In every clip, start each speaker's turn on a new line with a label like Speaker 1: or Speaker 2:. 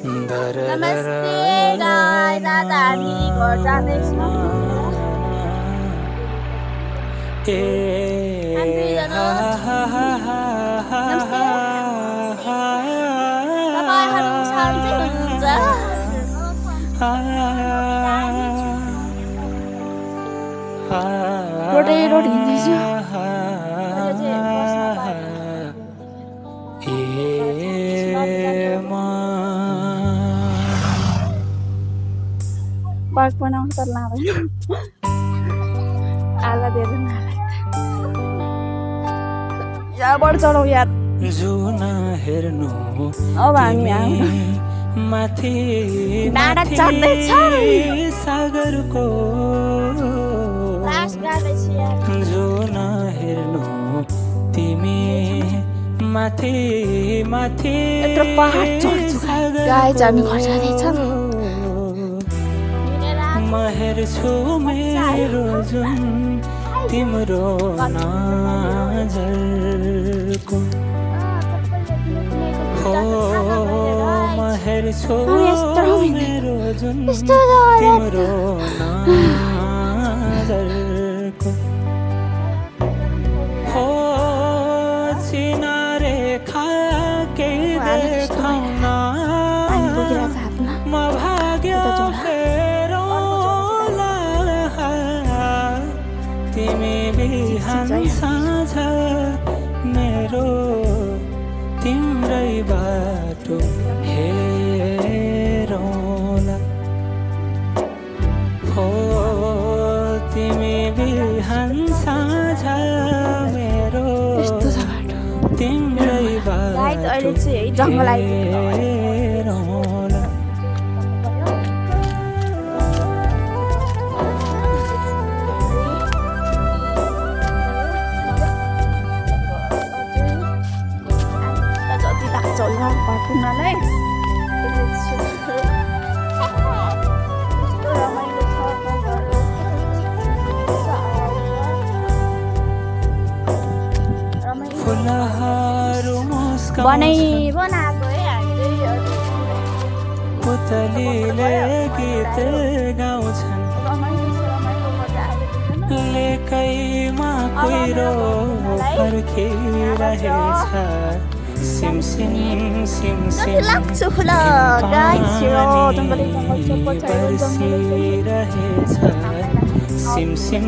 Speaker 1: नमस्ते गाइस, आज हामी घर जाँदैछौँ। हामी दुईजना नमस्ते। तपाईहरु सन्चै हुनुहुन्छ? रोड हिँड्दैछु। पार्क बनाउनु त लाँदैन। आला दिएर नाला यहाँबाट चढौँ यार। अब हामी
Speaker 2: माथि
Speaker 1: डाँडा चढ्दैछौँ।
Speaker 2: सागरको
Speaker 1: लास गाड्दैछु यार।
Speaker 2: जो नहेर्नु तिमी माथि माथि
Speaker 1: यत्रो पहाड चढ्छु गाइस, हामी घर जाँदैछौँ।
Speaker 2: म हेर्छु मेरो जुन तिम्रो नजरको हो, म हेर्छु मेरो जुन तिम्रो नजरको हो, सिनारे खाके देखाउन म भाग्यो तिमी बिहान साँझ मेरो तिम्रै बाटो हेरौँला हो, तिमी बिहान साँझ मेरो तिम्रै बाटो हेरौँला।
Speaker 1: घुम्नलाई बनाएको है हामीले।
Speaker 2: पुतलीले गीत गाउँछन्, लेकैमा कुहिरो पर्खिरहेछ। सिम सिम सिम सिम
Speaker 1: लाग्छु खुला गाइस,
Speaker 2: बर्सिरहेछ। सिम सिम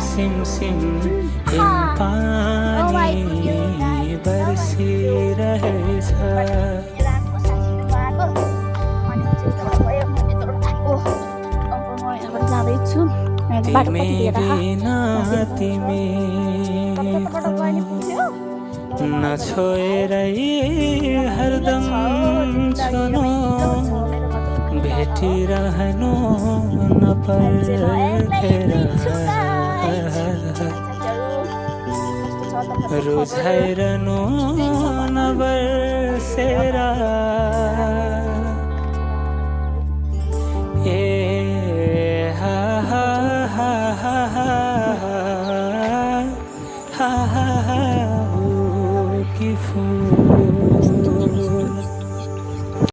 Speaker 2: सिम सिम पानी बर्सिरहेछ। तिमी बिना तिमी नछोएरै हरदम छुनु, भेटिरहनु नपर्खेर रुझाइरहनु नबर्सेर।